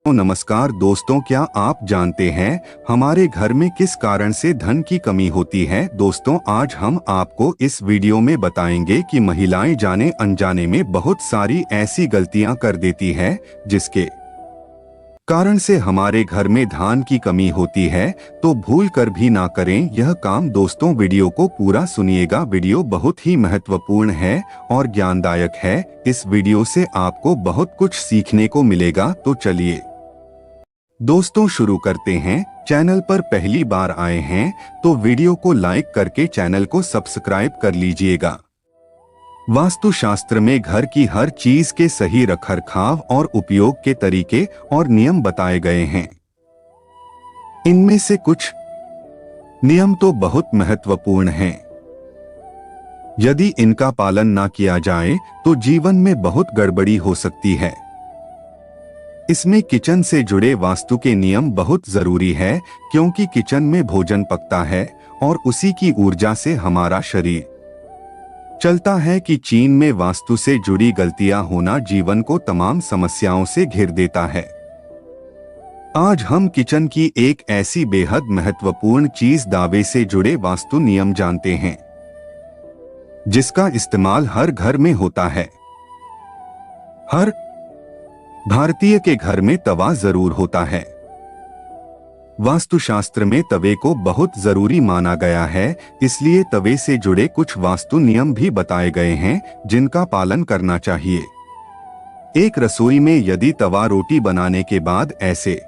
तो नमस्कार दोस्तों, क्या आप जानते हैं हमारे घर में किस कारण से धन की कमी होती है। दोस्तों, आज हम आपको इस वीडियो में बताएंगे कि महिलाएं जाने अनजाने में बहुत सारी ऐसी गलतियां कर देती है जिसके कारण से हमारे घर में धन की कमी होती है। तो भूल कर भी ना करें यह काम। दोस्तों, वीडियो को पूरा सुनिएगा। वीडियो बहुत ही महत्वपूर्ण है और ज्ञानदायक है। इस वीडियो से आपको बहुत कुछ सीखने को मिलेगा। तो चलिए दोस्तों शुरू करते हैं। चैनल पर पहली बार आए हैं तो वीडियो को लाइक करके चैनल को सब्सक्राइब कर लीजिएगा। वास्तुशास्त्र में घर की हर चीज के सही रखरखाव और उपयोग के तरीके और नियम बताए गए हैं। इनमें से कुछ नियम तो बहुत महत्वपूर्ण हैं। यदि इनका पालन ना किया जाए तो जीवन में बहुत गड़बड़ी हो सकती है। इसमें किचन से जुड़े वास्तु के नियम बहुत जरूरी है, क्योंकि किचन में भोजन पकता है और उसी की ऊर्जा से हमारा शरीर चलता है। कि चीन में वास्तु से जुड़ी गलतियां होना जीवन को तमाम समस्याओं से घिर देता है। आज हम किचन की एक ऐसी बेहद महत्वपूर्ण चीज दावे से जुड़े वास्तु नियम जानते हैं, जिसका इस्तेमाल हर घर में होता है। हर भारतीय के घर में तवा जरूर होता है। वास्तुशास्त्र में तवे को बहुत जरूरी माना गया है, इसलिए तवे से जुड़े कुछ वास्तु नियम भी बताए गए हैं जिनका पालन करना चाहिए। एक रसोई में यदि तवा रोटी बनाने के बाद ऐसे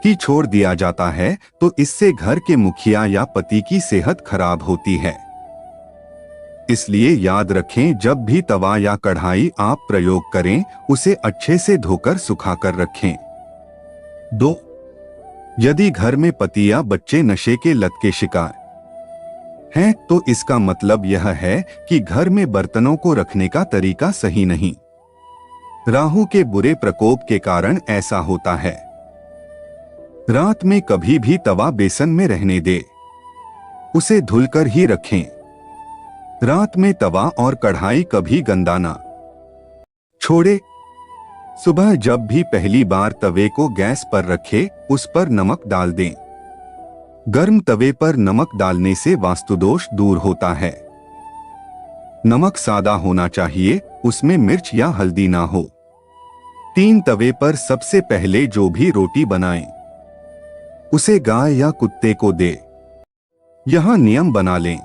ही छोड़ दिया जाता है तो इससे घर के मुखिया या पति की सेहत खराब होती है। इसलिए याद रखें, जब भी तवा या कढ़ाई आप प्रयोग करें उसे अच्छे से धोकर सुखाकर रखें। 2. यदि घर में पति या बच्चे नशे के लत के शिकार हैं तो इसका मतलब यह है कि घर में बर्तनों को रखने का तरीका सही नहीं। राहु के बुरे प्रकोप के कारण ऐसा होता है। रात में कभी भी तवा बेसन में रहने दे, उसे धुलकर ही रखें। रात में तवा और कढ़ाई कभी गंदा ना छोड़े। सुबह जब भी पहली बार तवे को गैस पर रखें, उस पर नमक डाल दें। गर्म तवे पर नमक डालने से वास्तुदोष दूर होता है। नमक सादा होना चाहिए, उसमें मिर्च या हल्दी ना हो। 3. तवे पर सबसे पहले जो भी रोटी बनाएं, उसे गाय या कुत्ते को दे। यह नियम बना लें,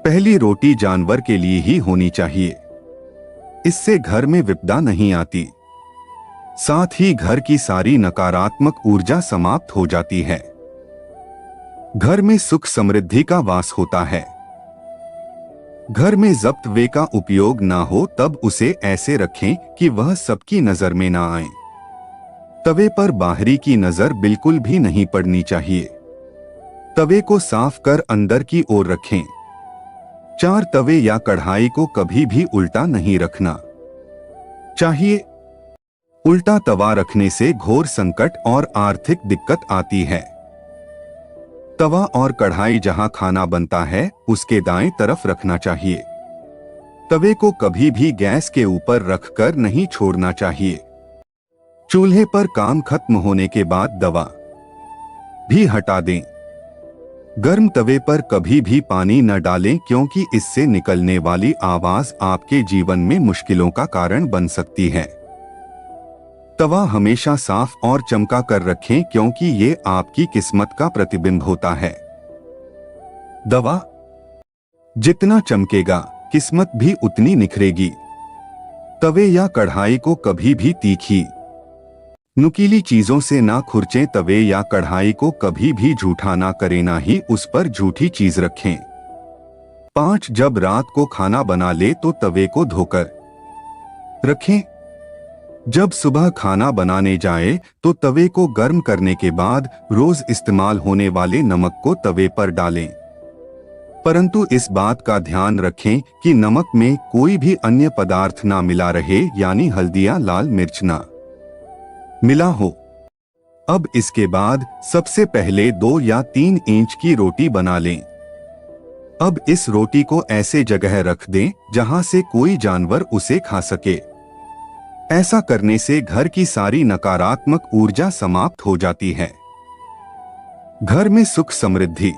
पहली रोटी जानवर के लिए ही होनी चाहिए। इससे घर में विपदा नहीं आती, साथ ही घर की सारी नकारात्मक ऊर्जा समाप्त हो जाती है। घर में सुख समृद्धि का वास होता है। घर में जब तवे का उपयोग ना हो तब उसे ऐसे रखें कि वह सबकी नजर में ना आए। तवे पर बाहरी की नजर बिल्कुल भी नहीं पड़नी चाहिए। तवे को साफ कर अंदर की ओर रखें। 4. तवे या कढ़ाई को कभी भी उल्टा नहीं रखना चाहिए। उल्टा तवा रखने से घोर संकट और आर्थिक दिक्कत आती है। तवा और कढ़ाई जहां खाना बनता है उसके दाएं तरफ रखना चाहिए। तवे को कभी भी गैस के ऊपर रखकर नहीं छोड़ना चाहिए। चूल्हे पर काम खत्म होने के बाद दवा भी हटा दें। गर्म तवे पर कभी भी पानी न डालें, क्योंकि इससे निकलने वाली आवाज आपके जीवन में मुश्किलों का कारण बन सकती है। तवा हमेशा साफ और चमका कर रखें, क्योंकि ये आपकी किस्मत का प्रतिबिंब होता है। दवा जितना चमकेगा किस्मत भी उतनी निखरेगी। तवे या कढ़ाई को कभी भी तीखी नुकीली चीजों से ना खुरचें। तवे या कढ़ाई को कभी भी झूठा ना करें, ना ही उस पर झूठी चीज रखें। 5. जब रात को खाना बना ले तो तवे को धोकर रखें। जब सुबह खाना बनाने जाए तो तवे को गर्म करने के बाद रोज इस्तेमाल होने वाले नमक को तवे पर डालें। परंतु इस बात का ध्यान रखें कि नमक में कोई भी अन्य पदार्थ ना मिला रहे, यानी हल्दी या लाल मिर्च ना मिला हो। अब इसके बाद सबसे पहले 2 या 3 इंच की रोटी बना लें। अब इस रोटी को ऐसे जगह रख दें जहां से कोई जानवर उसे खा सके। ऐसा करने से घर की सारी नकारात्मक ऊर्जा समाप्त हो जाती है। घर में सुख समृद्धि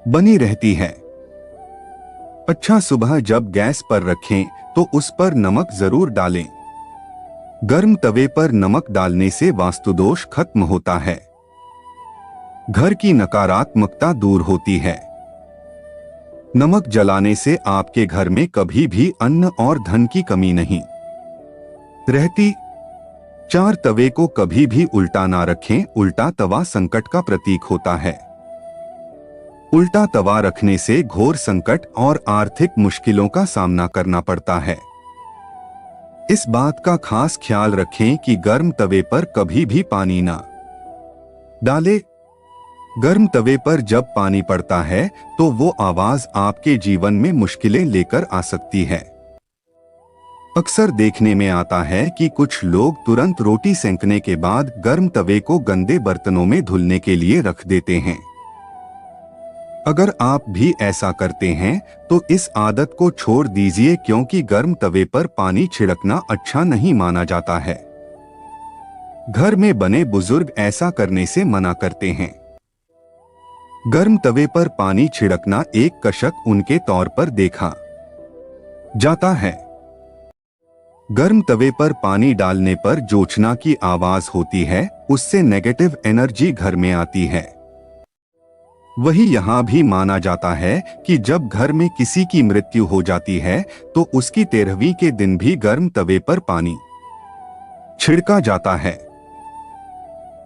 बनी रहती है। अच्छा, सुबह जब गैस पर रखें तो उस पर नमक जरूर डालें। गर्म तवे पर नमक डालने से वास्तुदोष खत्म होता है। घर की नकारात्मकता दूर होती है। नमक जलाने से आपके घर में कभी भी अन्न और धन की कमी नहीं रहती। 4 तवे को कभी भी उल्टा ना रखें। उल्टा तवा संकट का प्रतीक होता है। उल्टा तवा रखने से घोर संकट और आर्थिक मुश्किलों का सामना करना पड़ता है। इस बात का खास ख्याल रखें कि गर्म तवे पर कभी भी पानी ना डालें। गर्म तवे पर जब पानी पड़ता है तो वो आवाज आपके जीवन में मुश्किलें लेकर आ सकती है। अक्सर देखने में आता है कि कुछ लोग तुरंत रोटी सेंकने के बाद गर्म तवे को गंदे बर्तनों में धुलने के लिए रख देते हैं। अगर आप भी ऐसा करते हैं तो इस आदत को छोड़ दीजिए, क्योंकि गर्म तवे पर पानी छिड़कना अच्छा नहीं माना जाता है। घर में बने बुजुर्ग ऐसा करने से मना करते हैं। गर्म तवे पर पानी छिड़कना एक कशक उनके तौर पर देखा जाता है। गर्म तवे पर पानी डालने पर जोचना की आवाज होती है, उससे नेगेटिव एनर्जी घर में आती है। वही यहां भी माना जाता है कि जब घर में किसी की मृत्यु हो जाती है तो उसकी 13वीं के दिन भी गर्म तवे पर पानी छिड़का जाता है।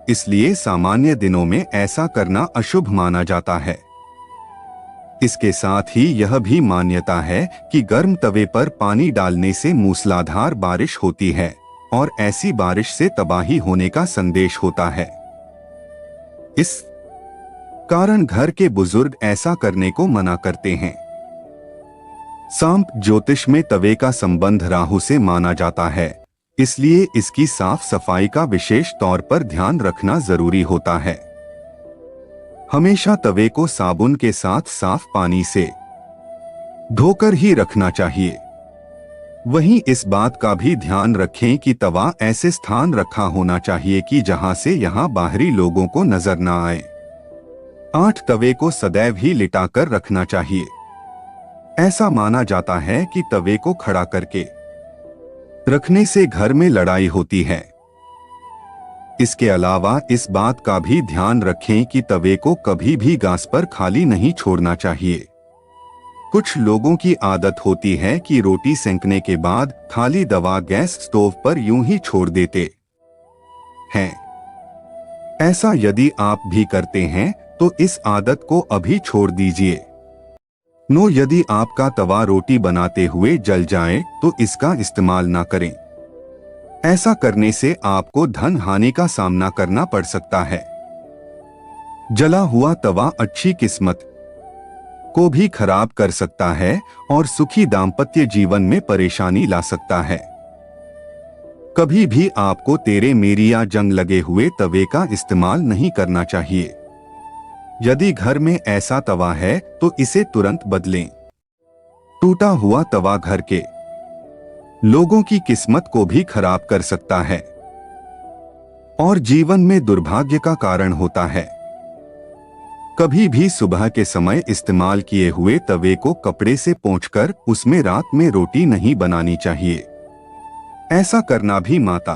इसलिए सामान्य दिनों में ऐसा करना अशुभ माना जाता है। इसके साथ ही यह भी मान्यता है कि गर्म तवे पर पानी डालने से मूसलाधार बारिश होती है और ऐसी बारिश से तबाही होने का संदेश होता है। इस कारण घर के बुजुर्ग ऐसा करने को मना करते हैं। सांप ज्योतिष में तवे का संबंध राहु से माना जाता है, इसलिए इसकी साफ सफाई का विशेष तौर पर ध्यान रखना जरूरी होता है। हमेशा तवे को साबुन के साथ साफ पानी से धोकर ही रखना चाहिए। वहीं इस बात का भी ध्यान रखें कि तवा ऐसे स्थान रखा होना चाहिए कि जहां से यहां बाहरी लोगों को नजर न आए। 8 तवे को सदैव ही लिटाकर रखना चाहिए। ऐसा माना जाता है कि तवे को खड़ा करके रखने से घर में लड़ाई होती है। इसके अलावा इस बात का भी ध्यान रखें कि तवे को कभी भी गैस पर खाली नहीं छोड़ना चाहिए। कुछ लोगों की आदत होती है कि रोटी सेंकने के बाद खाली तवा गैस स्टोव पर यूं ही छोड़ देते हैं। ऐसा यदि आप भी करते हैं तो इस आदत को अभी छोड़ दीजिए। यदि आपका तवा रोटी बनाते हुए जल जाए तो इसका इस्तेमाल ना करें। ऐसा करने से आपको धन हानि का सामना करना पड़ सकता है। जला हुआ तवा अच्छी किस्मत को भी खराब कर सकता है और सुखी दाम्पत्य जीवन में परेशानी ला सकता है। कभी भी आपको तेरे मेरी या जंग लगे हुए तवे का इस्तेमाल नहीं करना चाहिए। यदि घर में ऐसा तवा है तो इसे तुरंत बदलें। टूटा हुआ तवा घर के लोगों की किस्मत को भी खराब कर सकता है और जीवन में दुर्भाग्य का कारण होता है। कभी भी सुबह के समय इस्तेमाल किए हुए तवे को कपड़े से पोंछकर उसमें रात में रोटी नहीं बनानी चाहिए। ऐसा करना भी माता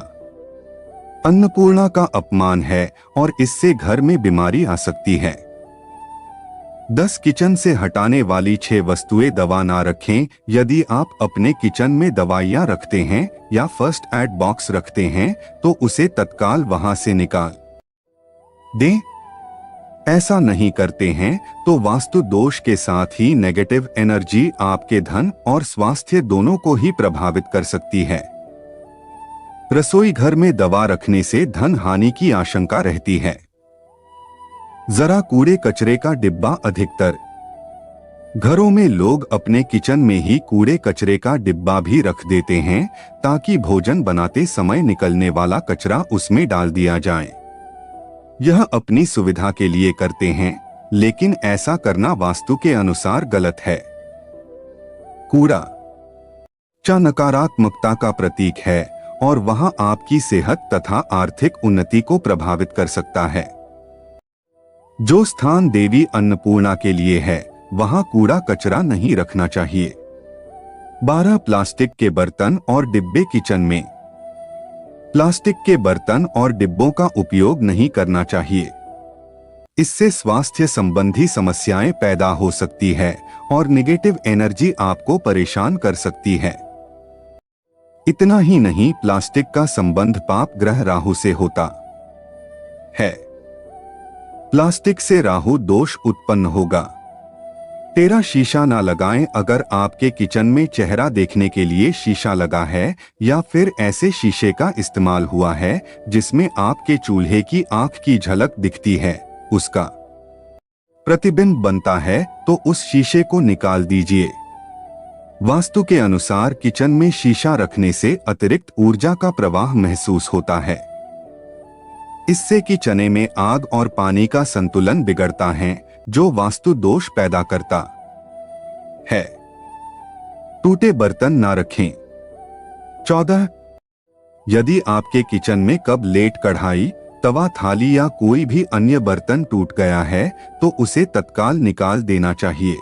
अन्नपूर्णा का अपमान है और इससे घर में बीमारी आ सकती है। 10 किचन से हटाने वाली 6 वस्तुएं दवा ना रखें। यदि आप अपने किचन में दवाइयां रखते हैं या फर्स्ट एड बॉक्स रखते हैं तो उसे तत्काल वहां से निकाल दें। ऐसा नहीं करते हैं तो वास्तु दोष के साथ ही नेगेटिव एनर्जी आपके धन और स्वास्थ्य दोनों को ही प्रभावित कर सकती है। रसोई घर में दवा रखने से धन हानि की आशंका रहती है। जरा कूड़े कचरे का डिब्बा अधिकतर घरों में लोग अपने किचन में ही कूड़े कचरे का डिब्बा भी रख देते हैं ताकि भोजन बनाते समय निकलने वाला कचरा उसमें डाल दिया जाए। यह अपनी सुविधा के लिए करते हैं, लेकिन ऐसा करना वास्तु के अनुसार गलत है। कूड़ा नकारात्मकता का प्रतीक है और वहां आपकी सेहत तथा आर्थिक उन्नति को प्रभावित कर सकता है। जो स्थान देवी अन्नपूर्णा के लिए है वहां कूड़ा कचरा नहीं रखना चाहिए। 12 प्लास्टिक के बर्तन और डिब्बे किचन में। प्लास्टिक के बर्तन और डिब्बों का उपयोग नहीं करना चाहिए। इससे स्वास्थ्य संबंधी समस्याएं पैदा हो सकती है और नेगेटिव एनर्जी आपको परेशान कर सकती है। इतना ही नहीं, प्लास्टिक का संबंध पाप ग्रह राहु से होता है। प्लास्टिक से राहु दोष उत्पन्न होगा। 13 शीशा ना लगाएं। अगर आपके किचन में चेहरा देखने के लिए शीशा लगा है या फिर ऐसे शीशे का इस्तेमाल हुआ है जिसमें आपके चूल्हे की आंख की झलक दिखती है, उसका प्रतिबिंब बनता है, तो उस शीशे को निकाल दीजिए। वास्तु के अनुसार किचन में शीशा रखने से अतिरिक्त ऊर्जा का प्रवाह महसूस होता है। इससे किचन में आग और पानी का संतुलन बिगड़ता है, जो वास्तु दोष पैदा करता है। टूटे बर्तन ना रखें। 14 यदि आपके किचन में कप, लेट, कढ़ाई, तवा, थाली या कोई भी अन्य बर्तन टूट गया है तो उसे तत्काल निकाल देना चाहिए।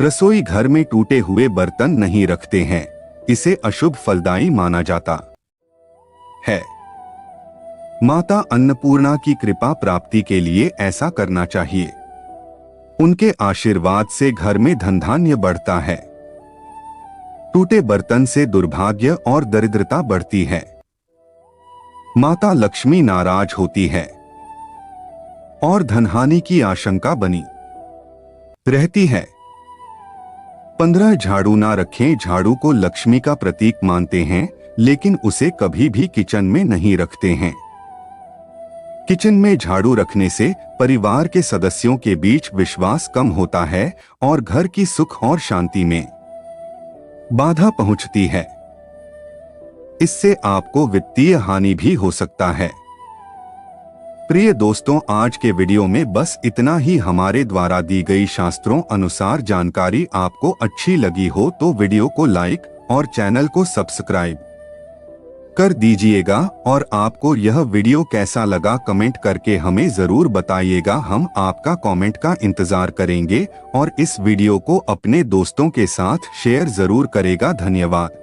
रसोई घर में टूटे हुए बर्तन नहीं रखते हैं, इसे अशुभ फलदायी माना जाता है। माता अन्नपूर्णा की कृपा प्राप्ति के लिए ऐसा करना चाहिए। उनके आशीर्वाद से घर में धन धान्य बढ़ता है। टूटे बर्तन से दुर्भाग्य और दरिद्रता बढ़ती है। माता लक्ष्मी नाराज होती है और धनहानि की आशंका बनी रहती है। 15 झाड़ू ना रखें। झाड़ू को लक्ष्मी का प्रतीक मानते हैं, लेकिन उसे कभी भी किचन में नहीं रखते हैं। किचन में झाड़ू रखने से परिवार के सदस्यों के बीच विश्वास कम होता है और घर की सुख और शांति में बाधा पहुंचती है। इससे आपको वित्तीय हानि भी हो सकता है। प्रिय दोस्तों, आज के वीडियो में बस इतना ही। हमारे द्वारा दी गई शास्त्रों अनुसार जानकारी आपको अच्छी लगी हो तो वीडियो को लाइक और चैनल को सब्सक्राइब कर दीजिएगा। और आपको यह वीडियो कैसा लगा कमेंट करके हमें जरूर बताइएगा। हम आपका कमेंट का इंतजार करेंगे और इस वीडियो को अपने दोस्तों के साथ शेयर जरूर करेगा। धन्यवाद।